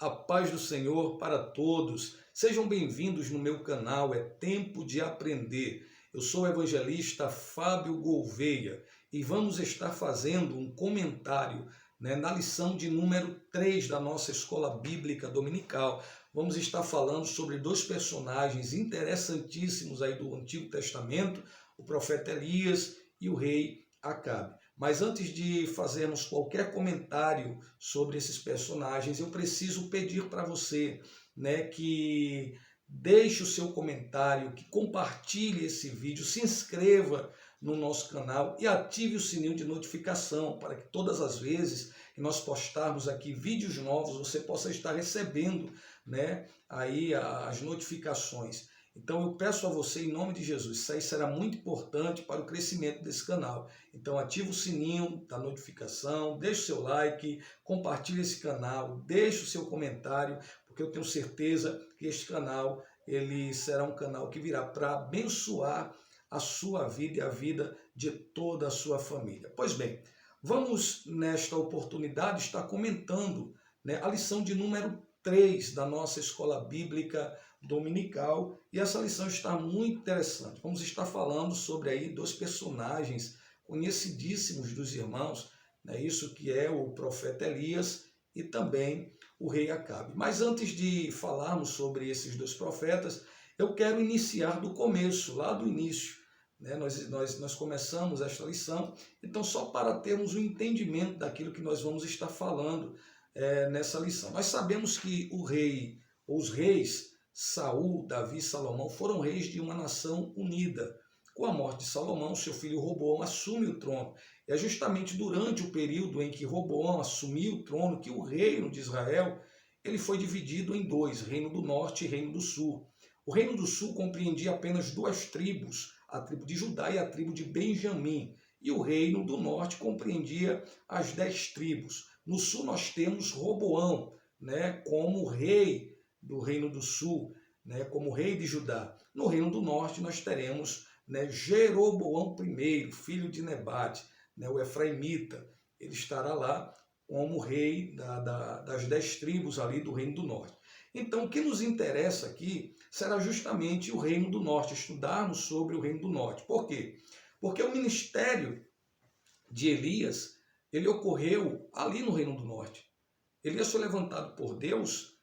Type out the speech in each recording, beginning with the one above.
A paz do Senhor para todos. Sejam bem-vindos no meu canal, é tempo de aprender. Eu sou o evangelista Fábio Gouveia e vamos estar fazendo um comentário, na lição de número 3 da nossa escola bíblica dominical. Vamos estar falando sobre dois personagens interessantíssimos aí do Antigo Testamento, o profeta Elias e o rei Acabe. Mas antes de fazermos qualquer comentário sobre esses personagens, eu preciso pedir para você, que deixe o seu comentário, que compartilhe esse vídeo, se inscreva no nosso canal e ative o sininho de notificação para que todas as vezes que nós postarmos aqui vídeos novos, você possa estar recebendo, aí as notificações. Então eu peço a você, em nome de Jesus, isso aí será muito importante para o crescimento desse canal. Então ative o sininho da notificação, deixe o seu like, compartilhe esse canal, deixe o seu comentário, porque eu tenho certeza que este canal ele será um canal que virá para abençoar a sua vida e a vida de toda a sua família. Pois bem, vamos nesta oportunidade estar comentando, a lição de número 3 da nossa escola bíblica dominical, e essa lição está muito interessante. Vamos estar falando sobre aí dois personagens conhecidíssimos dos irmãos, isso que é o profeta Elias e também o rei Acabe. Mas antes de falarmos sobre esses dois profetas, eu quero iniciar do começo, lá do início. Nós começamos esta lição, então só para termos um entendimento daquilo que nós vamos estar falando nessa lição. Nós sabemos que o rei, ou os reis, Saul, Davi e Salomão foram reis de uma nação unida. Com a morte de Salomão, seu filho Roboão assume o trono. E é justamente durante o período em que Roboão assumiu o trono que o reino de Israel ele foi dividido em dois, Reino do Norte e Reino do Sul. O Reino do Sul compreendia apenas duas tribos, a tribo de Judá e a tribo de Benjamim. E o Reino do Norte compreendia as 10 tribos. No Sul nós temos Roboão, como rei do Reino do Sul, como rei de Judá. No Reino do Norte nós teremos Jeroboão I, filho de Nebate, o Efraimita. Ele estará lá como rei das 10 tribos ali do Reino do Norte. Então o que nos interessa aqui será justamente o Reino do Norte, estudarmos sobre o Reino do Norte. Por quê? Porque o ministério de Elias, ele ocorreu ali no Reino do Norte. Elias foi levantado por Deus,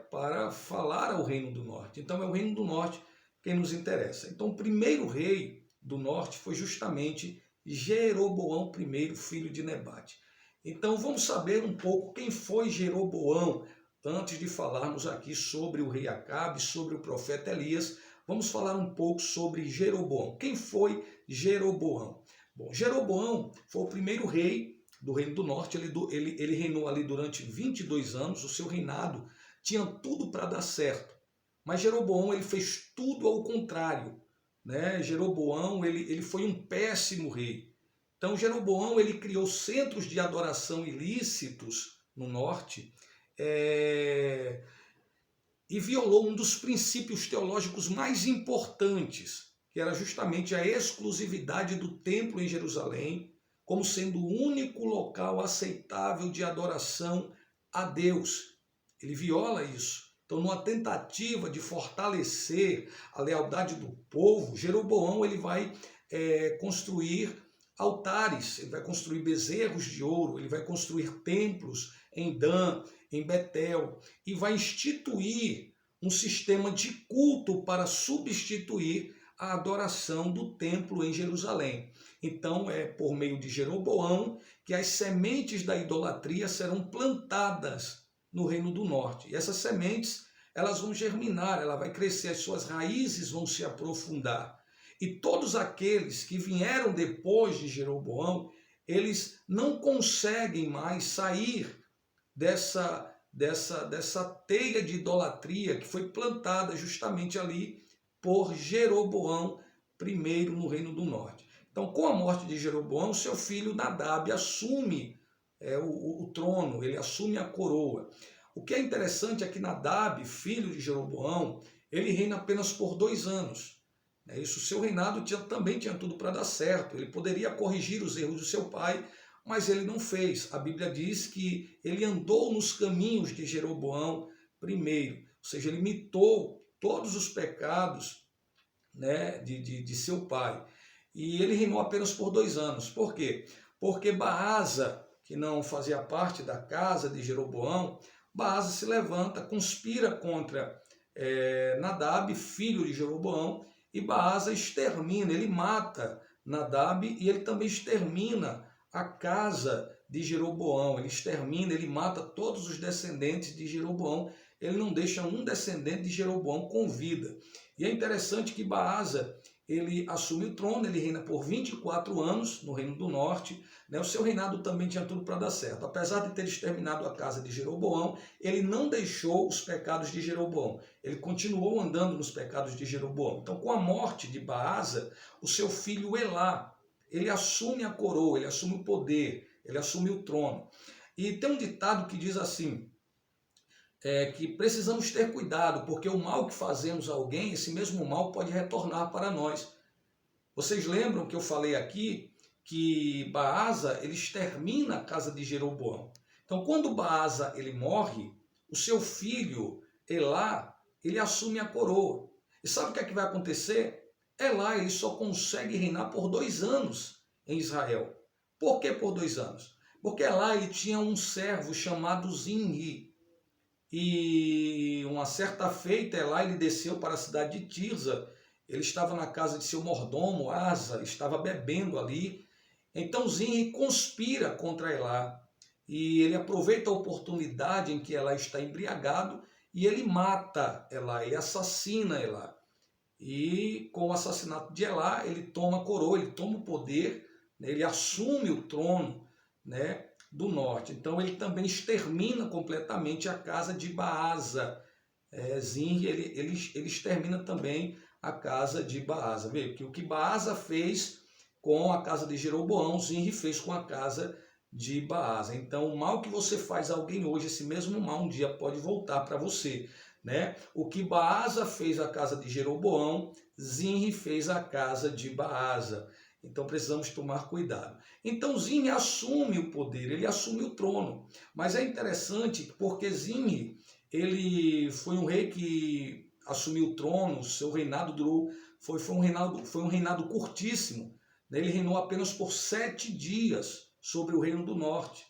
para falar ao Reino do Norte. Então é o Reino do Norte quem nos interessa. Então o primeiro rei do norte foi justamente Jeroboão I, filho de Nebate. Então vamos saber um pouco quem foi Jeroboão, antes de falarmos aqui sobre o rei Acabe, sobre o profeta Elias. Vamos falar um pouco sobre Jeroboão. Quem foi Jeroboão? Bom, Jeroboão foi o primeiro rei do Reino do Norte. Ele reinou ali durante 22 anos. O seu reinado tinha tudo para dar certo. Mas Jeroboão ele fez tudo ao contrário. Jeroboão ele foi um péssimo rei. Então Jeroboão ele criou centros de adoração ilícitos no norte e violou um dos princípios teológicos mais importantes, que era justamente a exclusividade do templo em Jerusalém, como sendo o único local aceitável de adoração a Deus. Ele viola isso. Então, numa tentativa de fortalecer a lealdade do povo, Jeroboão ele vai construir altares, ele vai construir bezerros de ouro, ele vai construir templos em Dan, em Betel, e vai instituir um sistema de culto para substituir a adoração do templo em Jerusalém. Então é por meio de Jeroboão que as sementes da idolatria serão plantadas no Reino do Norte. E essas sementes elas vão germinar, ela vai crescer, as suas raízes vão se aprofundar. E todos aqueles que vieram depois de Jeroboão, eles não conseguem mais sair dessa teia de idolatria que foi plantada justamente ali por Jeroboão I no Reino do Norte. Então, com a morte de Jeroboão, seu filho Nadab assume o trono, ele assume a coroa. O que é interessante é que Nadab, filho de Jeroboão, ele reina apenas por 2 anos. Isso, seu reinado também tinha tudo para dar certo. Ele poderia corrigir os erros do seu pai, mas ele não fez. A Bíblia diz que ele andou nos caminhos de Jeroboão primeiro, ou seja, ele imitou todos os pecados, né, de seu pai. E ele reinou apenas por 2 anos. Por quê? Porque Baasa, que não fazia parte da casa de Jeroboão, Baasa se levanta, conspira contra Nadab, filho de Jeroboão, e Baasa extermina, ele mata Nadab e ele também extermina a casa de Jeroboão, ele extermina, ele mata todos os descendentes de Jeroboão, ele não deixa um descendente de Jeroboão com vida. E é interessante que Baasa, ele assume o trono, ele reina por 24 anos no Reino do Norte, né? O seu reinado também tinha tudo para dar certo. Apesar de ter exterminado a casa de Jeroboão, ele não deixou os pecados de Jeroboão, ele continuou andando nos pecados de Jeroboão. Então, com a morte de Baasa, o seu filho Elá, ele assume a coroa, ele assume o poder, ele assume o trono. E tem um ditado que diz assim, que precisamos ter cuidado, porque o mal que fazemos a alguém, esse mesmo mal pode retornar para nós. Vocês lembram que eu falei aqui que Baasa, ele extermina a casa de Jeroboão. Então, quando Baasa ele morre, o seu filho Elá, ele assume a coroa. E sabe o que é que vai acontecer? Elá, ele só consegue reinar por 2 anos em Israel. Por que por 2 anos? Porque Elá, ele tinha um servo chamado Zinri. E uma certa feita, Elá, ele desceu para a cidade de Tirza. Ele estava na casa de seu mordomo, Asa, estava bebendo ali. Então Zinri conspira contra Elá. E ele aproveita a oportunidade em que Elá está embriagado e ele mata Elá, ele assassina Elá. E com o assassinato de Elá, ele toma a coroa, ele toma o poder, né, ele assume o trono, né, do norte. Então ele também extermina completamente a casa de Baasa. Zinri, ele extermina também a casa de Baasa. Veja que o que Baasa fez com a casa de Jeroboão, Zinri fez com a casa de Baasa. Então o mal que você faz a alguém hoje, esse mesmo mal um dia pode voltar para você, né? O que Baasa fez à casa de Jeroboão, Zinri fez à casa de Baasa. Então precisamos tomar cuidado. Então Zinri assume o poder, ele assume o trono. Mas é interessante porque Zinri, ele foi um rei que assumiu o trono, seu reinado durou, foi um reinado curtíssimo. Ele reinou apenas por 7 dias sobre o Reino do Norte.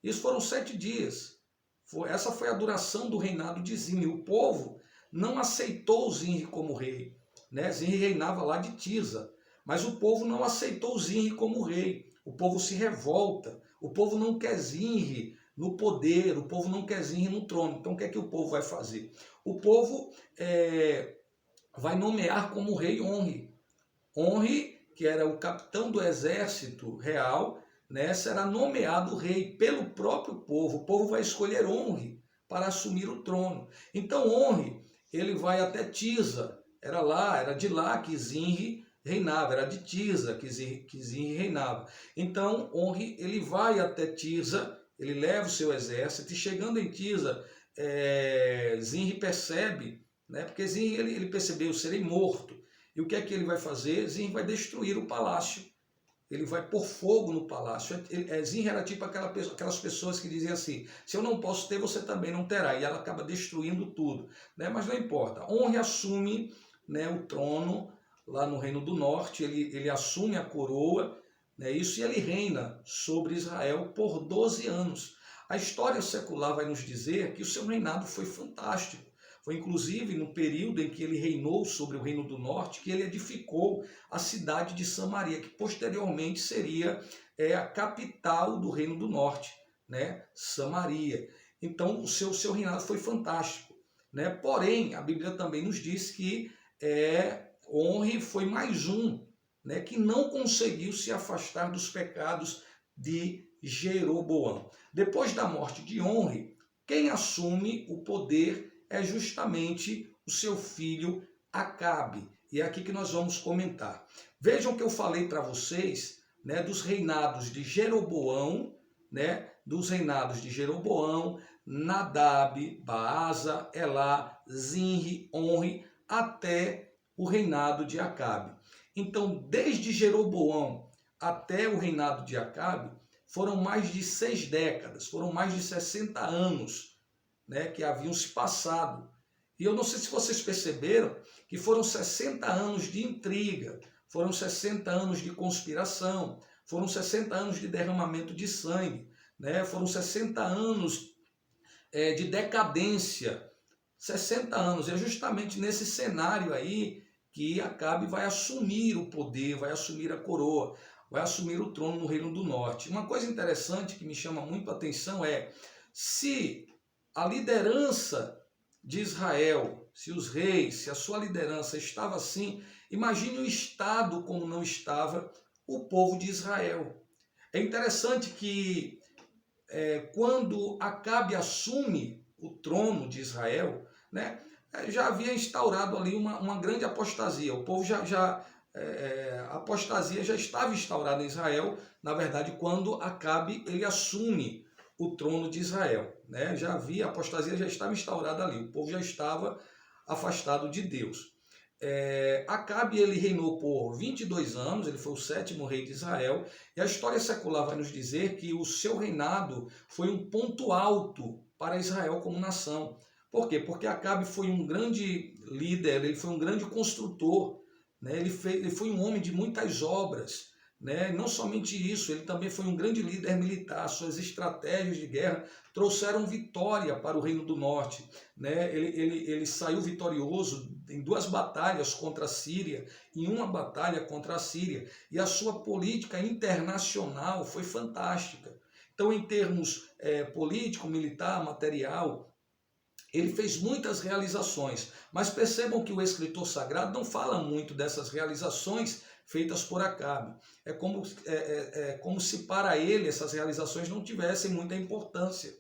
Isso foram 7 dias. Essa foi a duração do reinado de Zinri. O povo não aceitou Zinri como rei, né? Zinri reinava lá de Tirza. Mas o povo não aceitou Zinri como rei. O povo se revolta. O povo não quer Zinri no poder. O povo não quer Zinri no trono. Então o que é que o povo vai fazer? O povo vai nomear como rei Onri. Onri, que era o capitão do exército real, né, será nomeado rei pelo próprio povo. O povo vai escolher Onri para assumir o trono. Então Onri, ele vai até Tirza. Era de lá que Zinri reinava, era de Tirza que Zinri reinava. Então Onri, ele vai até Tirza, ele leva o seu exército, e chegando em Tirza, Zinri percebe, né, porque Zinri ele percebeu, serei morto. E o que é que ele vai fazer? Zinri vai destruir o palácio. Ele vai pôr fogo no palácio. Zinri era tipo aquelas pessoas que diziam assim, se eu não posso ter, você também não terá. E ela acaba destruindo tudo, né? Mas não importa. Onri assume, né, o trono lá no Reino do Norte, ele assume a coroa, né, isso, e ele reina sobre Israel por 12 anos. A história secular vai nos dizer que o seu reinado foi fantástico. Foi inclusive no período em que ele reinou sobre o Reino do Norte que ele edificou a cidade de Samaria, que posteriormente seria a capital do Reino do Norte, né? Samaria. Então o seu reinado foi fantástico, né? Porém, a Bíblia também nos diz que Onri foi mais um, né, que não conseguiu se afastar dos pecados de Jeroboão. Depois da morte de Onri, quem assume o poder é justamente o seu filho Acabe. E é aqui que nós vamos comentar. Vejam que eu falei para vocês, né, dos reinados de Jeroboão, né, Nadab, Baasa, Elá, Zinri, Onri, até o reinado de Acabe. Então, desde Jeroboão até o reinado de Acabe, foram mais de 6 décadas, foram mais de 60 anos, né, que haviam se passado. E eu não sei se vocês perceberam que foram 60 anos de intriga, foram 60 anos de conspiração, foram 60 anos de derramamento de sangue, né, foram 60 anos de decadência. 60 anos, é justamente nesse cenário aí que Acabe vai assumir o poder, vai assumir a coroa, vai assumir o trono no Reino do Norte. Uma coisa interessante que me chama muito a atenção é, se a liderança de Israel, se os reis, se a sua liderança estava assim, imagine o estado como não estava o povo de Israel. É interessante que quando Acabe assume o trono de Israel, né, já havia instaurado ali uma grande apostasia. O povo a apostasia já estava instaurada em Israel, na verdade, quando Acabe ele assume o trono de Israel, né? Já havia, a apostasia já estava instaurada ali, o povo já estava afastado de Deus. Acabe ele reinou por 22 anos, ele foi o 7º rei de Israel, e a história secular vai nos dizer que o seu reinado foi um ponto alto para Israel como nação. Por quê? Porque Acabe foi um grande líder, ele foi um grande construtor, né? Ele foi um homem de muitas obras, né? Não somente isso, ele também foi um grande líder militar. Suas estratégias de guerra trouxeram vitória para o Reino do Norte, né? Ele saiu vitorioso em 2 batalhas contra a Síria, em uma batalha contra a Síria, e a sua política internacional foi fantástica. Então, em termos político, militar, material, ele fez muitas realizações, mas percebam que o escritor sagrado não fala muito dessas realizações feitas por Acabe. É como se para ele essas realizações não tivessem muita importância,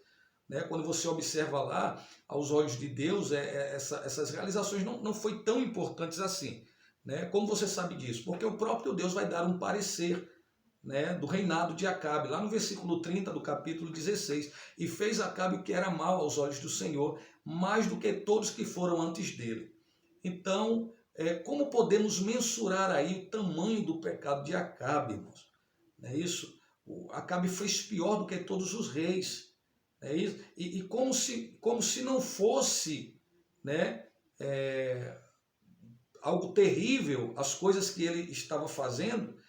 né? Quando você observa lá, aos olhos de Deus, essas realizações não foi tão importantes assim, né? Como você sabe disso? Porque o próprio Deus vai dar um parecer, né, do reinado de Acabe, lá no versículo 30 do capítulo 16, e fez Acabe o que era mal aos olhos do Senhor, mais do que todos que foram antes dele. Então, como podemos mensurar aí o tamanho do pecado de Acabe, irmãos? Não é isso? Acabe fez pior do que todos os reis. É isso? E como se não fosse, né, algo terrível as coisas que ele estava fazendo,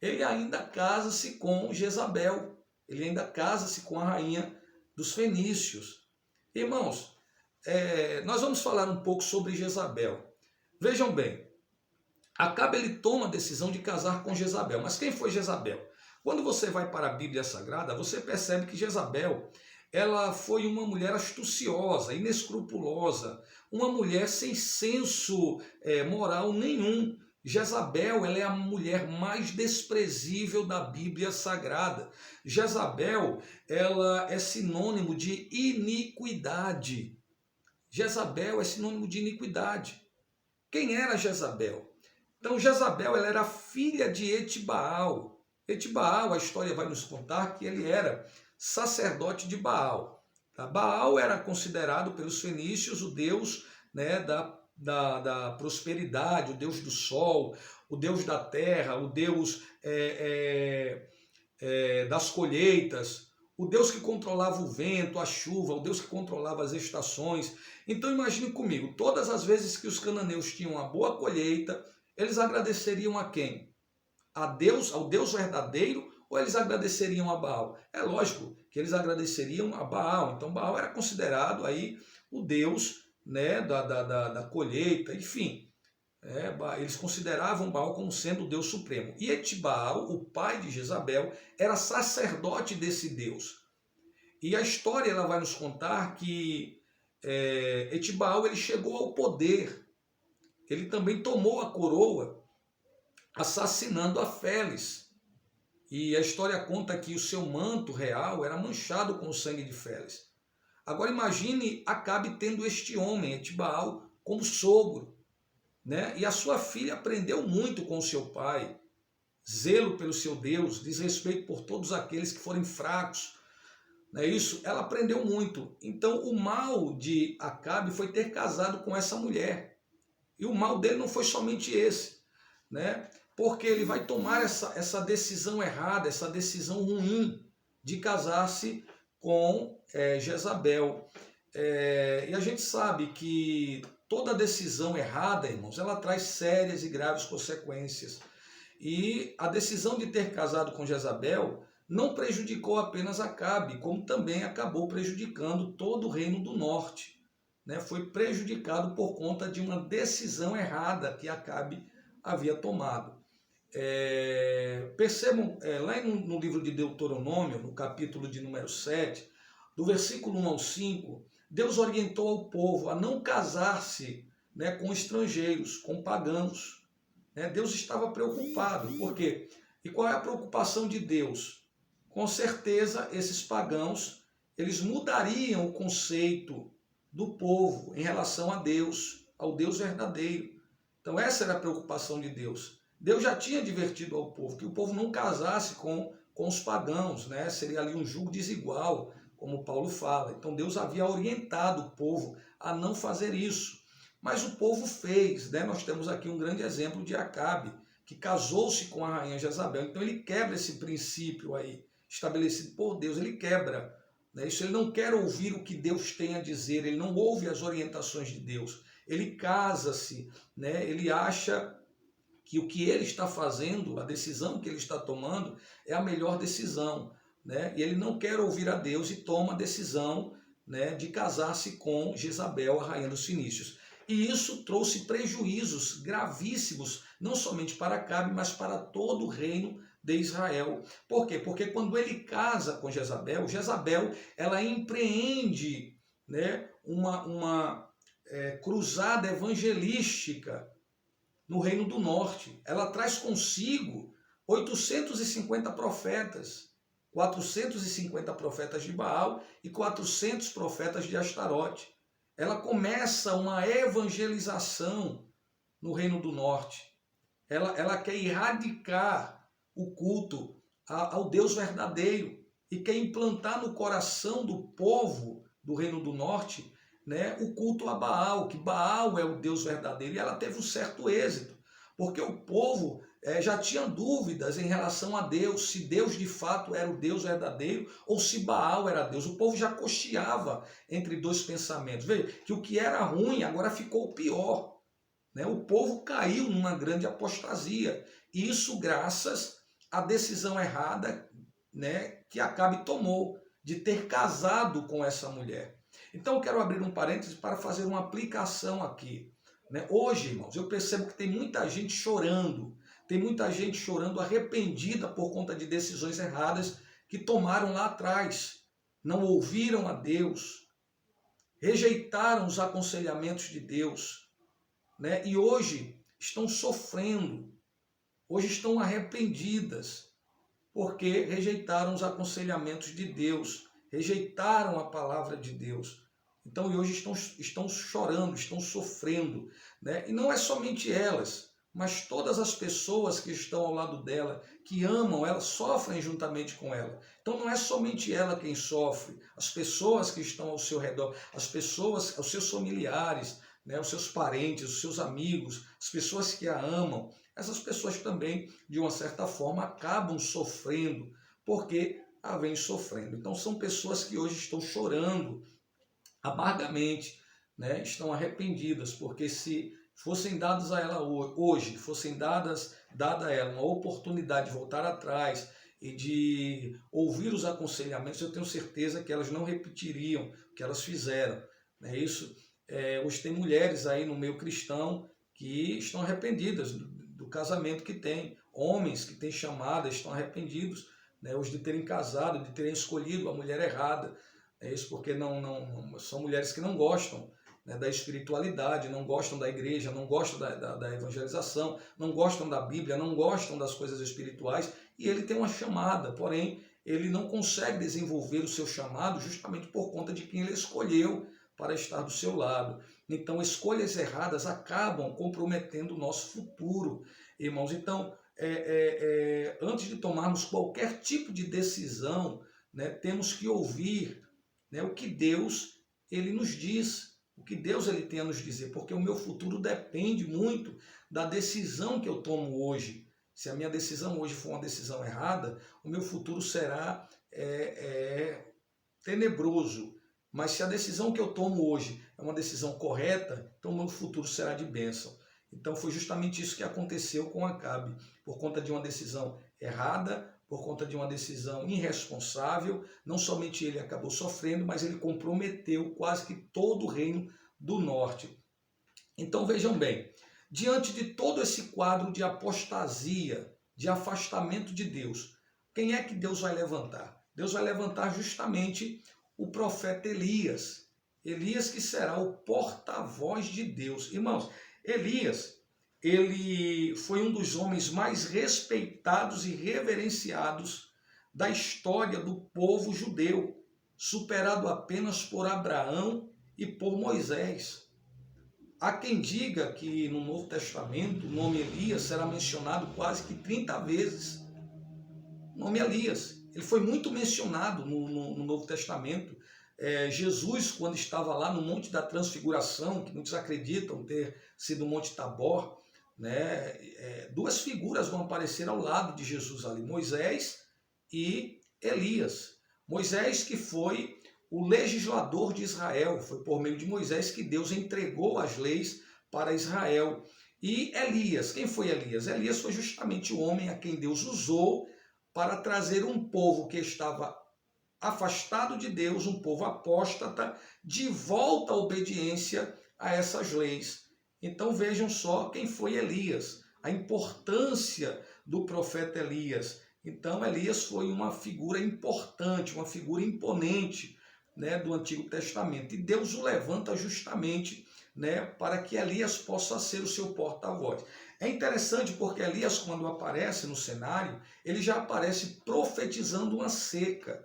ele ainda casa-se com Jezabel, ele ainda casa-se com a rainha dos fenícios. Irmãos, nós vamos falar um pouco sobre Jezabel. Vejam bem, Acabe ele toma a decisão de casar com Jezabel. Mas quem foi Jezabel? Quando você vai para a Bíblia Sagrada, você percebe que Jezabel, ela foi uma mulher astuciosa, inescrupulosa, uma mulher sem senso moral nenhum. Jezabel, ela é a mulher mais desprezível da Bíblia Sagrada. Jezabel, ela é sinônimo de iniquidade. Jezabel é sinônimo de iniquidade. Quem era Jezabel? Então, Jezabel, ela era filha de Etibaal. Etibaal, a história vai nos contar que ele era sacerdote de Baal. Baal era considerado pelos fenícios o deus, né, da prosperidade, o deus do sol, o deus da terra, o deus das colheitas, o Deus que controlava o vento, a chuva, o Deus que controlava as estações. Então imagine comigo, todas as vezes que os cananeus tinham uma boa colheita, eles agradeceriam a quem? A Deus, ao Deus verdadeiro, ou eles agradeceriam a Baal? É lógico que eles agradeceriam a Baal. Então Baal era considerado aí o Deus, né, da colheita, enfim. Eles consideravam Baal como sendo o Deus supremo. E Etibaal, o pai de Jezabel, era sacerdote desse Deus. E a história ela vai nos contar que Etibaal ele chegou ao poder. Ele também tomou a coroa, assassinando a Félis. E a história conta que o seu manto real era manchado com o sangue de Félis. Agora imagine Acabe tendo este homem, Etibaal, como sogro. Né? E a sua filha aprendeu muito com o seu pai, zelo pelo seu Deus, desrespeito por todos aqueles que forem fracos, não é isso? Ela aprendeu muito. Então o mal de Acabe foi ter casado com essa mulher, e o mal dele não foi somente esse, né? Porque ele vai tomar essa decisão errada, essa decisão ruim, de casar-se com Jezabel. E a gente sabe que toda decisão errada, irmãos, ela traz sérias e graves consequências. E a decisão de ter casado com Jezabel não prejudicou apenas Acabe, como também acabou prejudicando todo o reino do norte. Né? Foi prejudicado por conta de uma decisão errada que Acabe havia tomado. Percebam, lá no livro de Deuteronômio, no capítulo de número 7, do versículo 1 ao 5, Deus orientou ao povo a não casar-se, né, com estrangeiros, com pagãos. Né? Deus estava preocupado. Por quê? E qual é a preocupação de Deus? Com certeza, esses pagãos, eles mudariam o conceito do povo em relação a Deus, ao Deus verdadeiro. Então essa era a preocupação de Deus. Deus já tinha advertido ao povo que o povo não casasse com os pagãos, né? Seria ali um jugo desigual, como Paulo fala. Então Deus havia orientado o povo a não fazer isso. Mas o povo fez, né? Nós temos aqui um grande exemplo de Acabe, que casou-se com a rainha Jezabel. Então ele quebra esse princípio aí, estabelecido por Deus, ele quebra. Né? Isso, ele não quer ouvir o que Deus tem a dizer, ele não ouve as orientações de Deus. Ele casa-se, né? Ele acha que o que ele está fazendo, a decisão que ele está tomando, é a melhor decisão. Né? E ele não quer ouvir a Deus e toma a decisão, né, de casar-se com Jezabel, a rainha dos fenícios. E isso trouxe prejuízos gravíssimos, não somente para Acabe, mas para todo o reino de Israel. Por quê? Porque quando ele casa com Jezabel, ela empreende, né, uma cruzada evangelística no reino do norte. Ela traz consigo 850 profetas, 450 profetas de Baal e 400 profetas de Astarote. Ela começa uma evangelização no reino do norte. Ela quer erradicar o culto ao Deus verdadeiro e quer implantar no coração do povo do reino do norte, né, o culto a Baal, que Baal é o Deus verdadeiro. E ela teve um certo êxito, porque o povo já tinha dúvidas em relação a Deus, se Deus de fato era o Deus verdadeiro ou se Baal era Deus. O povo já cocheava entre dois pensamentos. Veja que o que era ruim agora ficou pior. Né? O povo caiu numa grande apostasia. E isso graças à decisão errada, né, que Acabe tomou de ter casado com essa mulher. Então eu quero abrir um parêntese para fazer uma aplicação aqui. Né? Hoje, irmãos, eu percebo que tem muita gente chorando. Tem muita gente chorando arrependida por conta de decisões erradas que tomaram lá atrás. Não ouviram a Deus, rejeitaram os aconselhamentos de Deus, né? E hoje estão sofrendo, hoje estão arrependidas, porque rejeitaram os aconselhamentos de Deus, rejeitaram a palavra de Deus. Então, e hoje estão chorando, estão sofrendo. Né? E não é somente elas, mas todas as pessoas que estão ao lado dela, que amam ela, sofrem juntamente com ela. Então não é somente ela quem sofre, as pessoas que estão ao seu redor, as pessoas, os seus familiares, né, os seus parentes, os seus amigos, as pessoas que a amam, essas pessoas também, de uma certa forma, acabam sofrendo, porque a vêm sofrendo. Então são pessoas que hoje estão chorando amargamente, né, estão arrependidas, porque se fossem dadas a ela hoje, fossem dada a ela uma oportunidade de voltar atrás e de ouvir os aconselhamentos, eu tenho certeza que elas não repetiriam o que elas fizeram. É isso. Hoje tem mulheres aí no meio cristão que estão arrependidas do casamento que tem, homens que têm chamadas estão arrependidos, né, hoje de terem casado, de terem escolhido a mulher errada. É isso, porque não são mulheres que não gostam, né, da espiritualidade, não gostam da igreja, não gostam da evangelização, não gostam da Bíblia, não gostam das coisas espirituais, e ele tem uma chamada, porém ele não consegue desenvolver o seu chamado justamente por conta de quem ele escolheu para estar do seu lado. Então escolhas erradas acabam comprometendo o nosso futuro, irmãos. Então antes de tomarmos qualquer tipo de decisão, né, temos que ouvir, né, o que Deus ele nos diz, o que Deus ele tem a nos dizer, porque o meu futuro depende muito da decisão que eu tomo hoje. Se a minha decisão hoje for uma decisão errada, o meu futuro será é tenebroso. Mas se a decisão que eu tomo hoje é uma decisão correta, então o meu futuro será de bênção. Então foi justamente isso que aconteceu com Acabe, por conta de uma decisão errada, por conta de uma decisão irresponsável. Não somente ele acabou sofrendo, mas ele comprometeu quase que todo o reino do norte. Então vejam bem, diante de todo esse quadro de apostasia, de afastamento de Deus, quem é que Deus vai levantar? Deus vai levantar justamente o profeta Elias. Elias que será o porta-voz de Deus. Irmãos, Elias, ele foi um dos homens mais respeitados e reverenciados da história do povo judeu, superado apenas por Abraão e por Moisés. Há quem diga que no Novo Testamento o nome Elias será mencionado quase que 30 vezes. O nome Elias, ele foi muito mencionado no Novo Testamento. Jesus, quando estava lá no Monte da Transfiguração, que muitos acreditam ter sido o Monte Tabor, né, duas figuras vão aparecer ao lado de Jesus ali, Moisés e Elias. Moisés, que foi o legislador de Israel, foi por meio de Moisés que Deus entregou as leis para Israel. E Elias, quem foi Elias? Elias foi justamente o homem a quem Deus usou para trazer um povo que estava afastado de Deus, um povo apóstata, de volta à obediência a essas leis. Então vejam só quem foi Elias, a importância do profeta Elias. Então Elias foi uma figura importante, uma figura imponente, né, do Antigo Testamento. E Deus o levanta justamente, né, para que Elias possa ser o seu porta-voz. É interessante porque Elias, quando aparece no cenário, ele já aparece profetizando uma seca.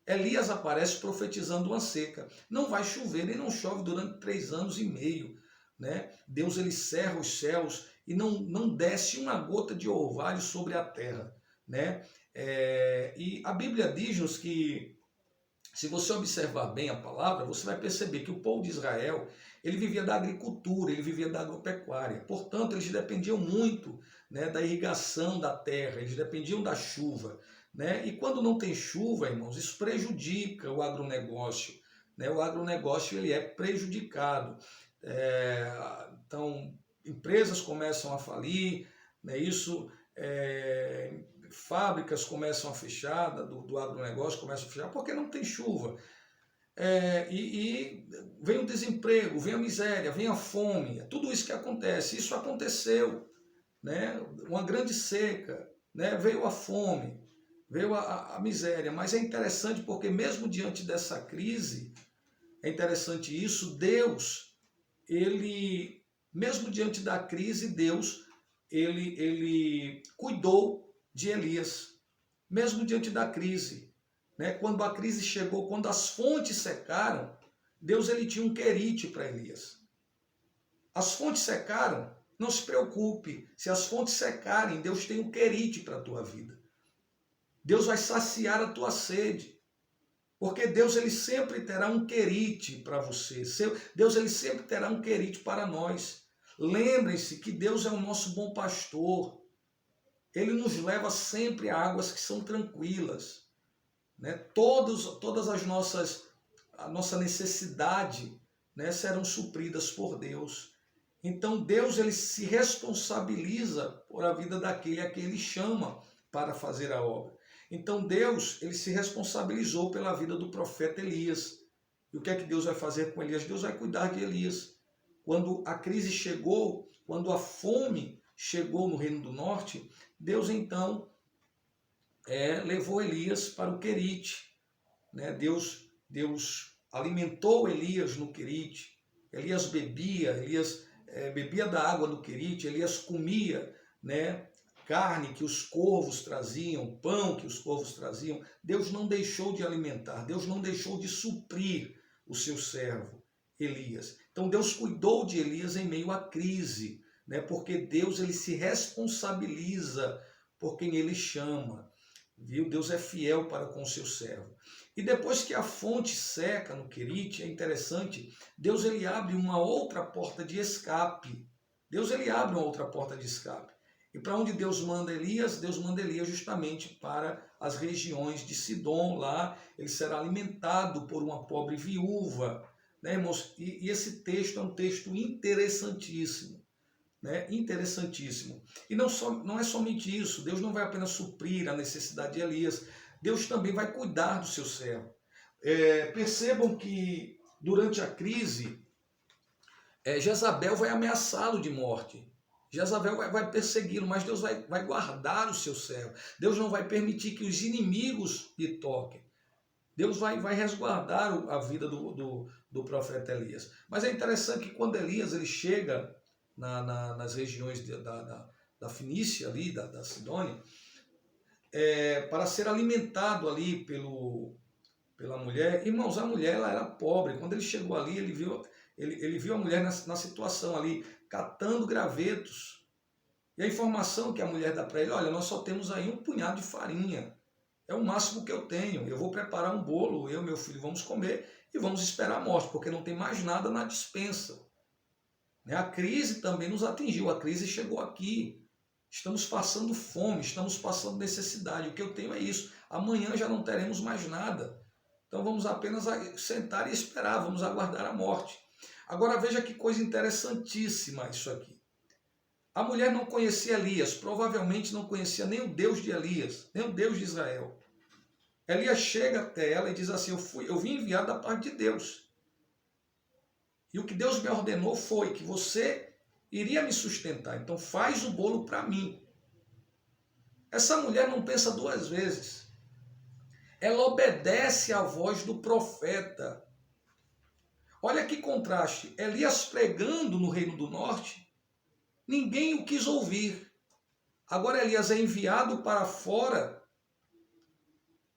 Elias aparece profetizando uma seca. Não vai chover e não chove durante 3 anos e meio. Né? Deus ele cerra os céus e não desce uma gota de orvalho sobre a terra. Né? E a Bíblia diz-nos que, se você observar bem a palavra, você vai perceber que o povo de Israel, ele vivia da agricultura, ele vivia da agropecuária. Portanto, eles dependiam muito, né, da irrigação da terra, eles dependiam da chuva. Né? E quando não tem chuva, irmãos, isso prejudica o agronegócio. Né? O agronegócio ele é prejudicado. Então, empresas começam a falir, né? Fábricas começam a fechar, do agronegócio começam a fechar, porque não tem chuva. E vem o desemprego, vem a miséria, vem a fome, é tudo isso que acontece. Isso aconteceu, né? Uma grande seca, né? Veio a fome, veio a miséria, mas é interessante porque mesmo diante dessa crise, é interessante isso, Deus, ele, mesmo diante da crise, Deus, ele cuidou de Elias, mesmo diante da crise, né? Quando a crise chegou, quando as fontes secaram, Deus ele tinha um querite para Elias. As fontes secaram, não se preocupe, se as fontes secarem, Deus tem um querite para a tua vida. Deus vai saciar a tua sede, porque Deus ele sempre terá um querite para você. Deus ele sempre terá um querite para nós. Lembrem-se que Deus é o nosso bom pastor. Ele nos leva sempre a águas que são tranquilas, né? Todas a nossa necessidade, né, serão supridas por Deus. Então Deus ele se responsabiliza por a vida daquele a quem ele chama para fazer a obra. Então Deus ele se responsabilizou pela vida do profeta Elias. E o que é que Deus vai fazer com Elias? Deus vai cuidar de Elias. Quando a crise chegou, quando a fome chegou no Reino do Norte, Deus então levou Elias para o querite. Né? Deus alimentou Elias no querite. Elias bebia da água do querite, Elias comia, né, carne que os corvos traziam, pão que os corvos traziam. Deus não deixou de alimentar, Deus não deixou de suprir o seu servo Elias. Então Deus cuidou de Elias em meio à crise, né? Porque Deus ele se responsabiliza por quem ele chama, viu? Deus é fiel para com o seu servo. E depois que a fonte seca no querite, é interessante, Deus ele abre uma outra porta de escape. Deus ele abre uma outra porta de escape. E para onde Deus manda Elias? Deus manda Elias justamente para as regiões de Sidom. Lá ele será alimentado por uma pobre viúva, né, irmãos? E esse texto é um texto interessantíssimo, né? Interessantíssimo. E não é somente isso. Deus não vai apenas suprir a necessidade de Elias, Deus também vai cuidar do seu servo. Percebam que durante a crise, Jezabel vai ameaçá-lo de morte. Jezabel vai persegui-lo, mas Deus vai guardar o seu servo. Deus não vai permitir que os inimigos lhe toquem. Deus vai resguardar a vida do profeta Elias. Mas é interessante que quando Elias ele chega nas regiões da Fenícia, ali, da Sidônia, para ser alimentado ali pela mulher. Irmãos, a mulher ela era pobre. Quando ele chegou ali, ele viu a mulher na situação ali, catando gravetos. E a informação que a mulher dá para ele: olha, nós só temos aí um punhado de farinha. É o máximo que eu tenho. Eu vou preparar um bolo, eu e meu filho vamos comer e vamos esperar a morte, porque não tem mais nada na despensa. A crise também nos atingiu, a crise chegou aqui. Estamos passando fome, estamos passando necessidade. O que eu tenho é isso. Amanhã já não teremos mais nada. Então vamos apenas sentar e esperar, vamos aguardar a morte. Agora veja que coisa interessantíssima isso aqui. A mulher não conhecia Elias, provavelmente não conhecia nem o Deus de Elias, nem o Deus de Israel. Elias chega até ela e diz assim: eu vim enviado da parte de Deus. E o que Deus me ordenou foi que você iria me sustentar, então faz o bolo para mim. Essa mulher não pensa duas vezes. Ela obedece à voz do profeta. Olha que contraste. Elias pregando no Reino do Norte, ninguém o quis ouvir. Agora Elias é enviado para fora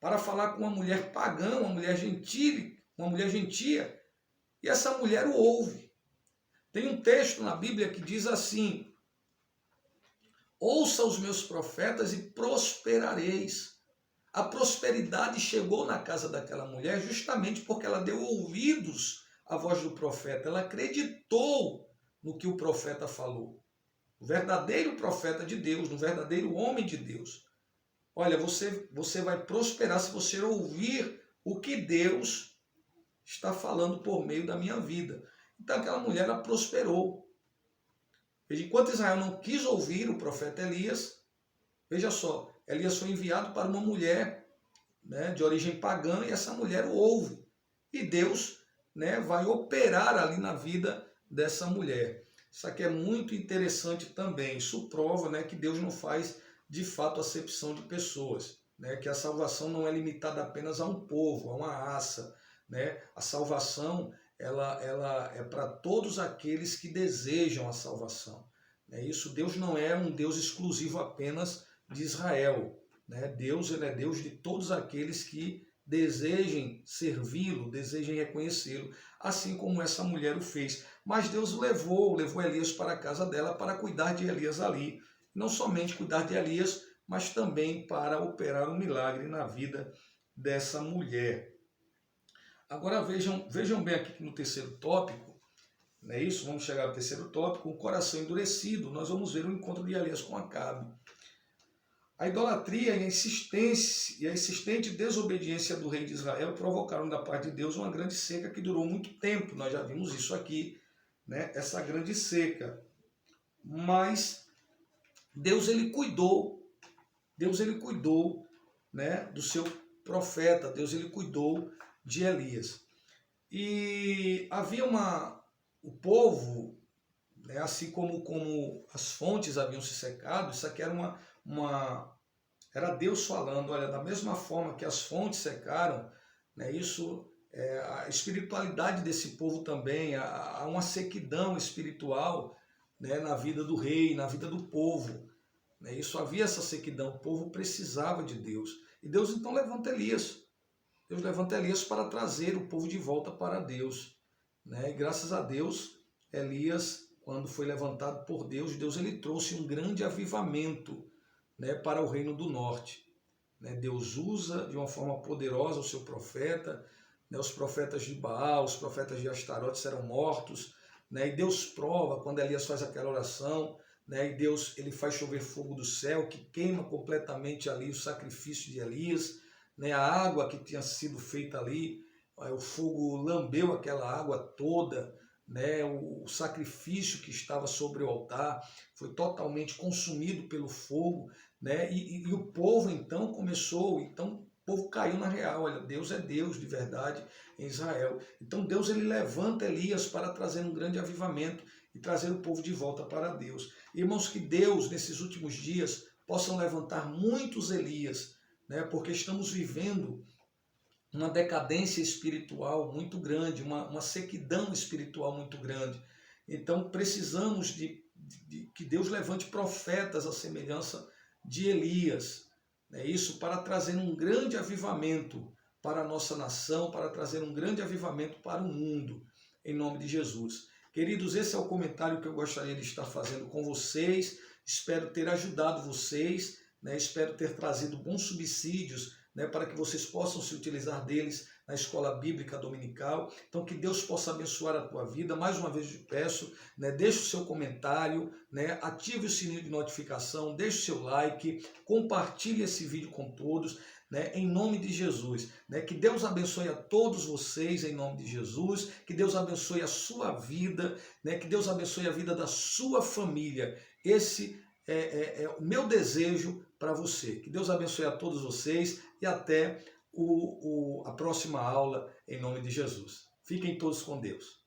para falar com uma mulher pagã, uma mulher gentia, e essa mulher o ouve. Tem um texto na Bíblia que diz assim: ouça os meus profetas e prosperareis. A prosperidade chegou na casa daquela mulher justamente porque ela deu ouvidos à voz do profeta, ela acreditou no que o profeta falou. O verdadeiro profeta de Deus, no verdadeiro homem de Deus. Olha, você vai prosperar se você ouvir o que Deus está falando por meio da minha vida. Então aquela mulher ela prosperou. Veja, enquanto Israel não quis ouvir o profeta Elias, veja só, Elias foi enviado para uma mulher, né, de origem pagã, e essa mulher o ouve. E Deus, né, vai operar ali na vida dessa mulher. Isso aqui é muito interessante também. Isso prova, né, que Deus não faz de fato acepção de pessoas, né, que a salvação não é limitada apenas a um povo, a uma raça, né? A salvação ela é para todos aqueles que desejam a salvação. Isso, Deus não é um Deus exclusivo apenas de Israel, né? Deus ele é Deus de todos aqueles que desejem servi-lo, desejem reconhecê-lo, assim como essa mulher o fez. Mas Deus levou Elias para a casa dela para cuidar de Elias ali. Não somente cuidar de Elias, mas também para operar um milagre na vida dessa mulher. Agora vejam bem aqui no terceiro tópico, não é isso? Vamos chegar ao terceiro tópico, o coração endurecido. Nós vamos ver o encontro de Elias com Acabe. A idolatria e a insistente desobediência do rei de Israel provocaram da parte de Deus uma grande seca que durou muito tempo. Nós já vimos isso aqui, né? Essa grande seca. Mas Deus ele cuidou, né, do seu profeta, Deus ele cuidou de Elias. E havia o povo, né, assim como as fontes haviam se secado, isso aqui era era Deus falando: olha, da mesma forma que as fontes secaram, né, a espiritualidade desse povo também, há uma sequidão espiritual, né, na vida do rei, na vida do povo. Havia essa sequidão, o povo precisava de Deus. E Deus então levanta Elias. Deus levanta Elias para trazer o povo de volta para Deus, né? E graças a Deus, Elias, quando foi levantado por Deus, Deus ele trouxe um grande avivamento, né, para o reino do norte. Né? Deus usa de uma forma poderosa o seu profeta, né? Os profetas de Baal, os profetas de Astarote serão mortos, né? E Deus prova, quando Elias faz aquela oração, né? E Deus ele faz chover fogo do céu que queima completamente ali o sacrifício de Elias, né? A água que tinha sido feita ali, o fogo lambeu aquela água toda, né? O sacrifício que estava sobre o altar foi totalmente consumido pelo fogo, né? E o povo então começou, então o povo caiu na real. Olha, Deus é Deus de verdade em Israel. Então Deus ele levanta Elias para trazer um grande avivamento e trazer o povo de volta para Deus. Irmãos, que Deus nesses últimos dias possam levantar muitos Elias, né? Porque estamos vivendo uma decadência espiritual muito grande, uma sequidão espiritual muito grande. Então precisamos de que Deus levante profetas à semelhança de Elias, né? Isso para trazer um grande avivamento para a nossa nação, para trazer um grande avivamento para o mundo, em nome de Jesus. Queridos, esse é o comentário que eu gostaria de estar fazendo com vocês. Espero ter ajudado vocês, né? Espero ter trazido bons subsídios, né, para que vocês possam se utilizar deles na escola bíblica dominical. Então que Deus possa abençoar a tua vida. Mais uma vez eu te peço, né, deixe o seu comentário, né, ative o sininho de notificação, deixe o seu like, compartilhe esse vídeo com todos, né, em nome de Jesus, né, que Deus abençoe a todos vocês em nome de Jesus, que Deus abençoe a sua vida, né, que Deus abençoe a vida da sua família. Esse é o meu desejo para você. Que Deus abençoe a todos vocês e até a próxima aula em nome de Jesus. Fiquem todos com Deus.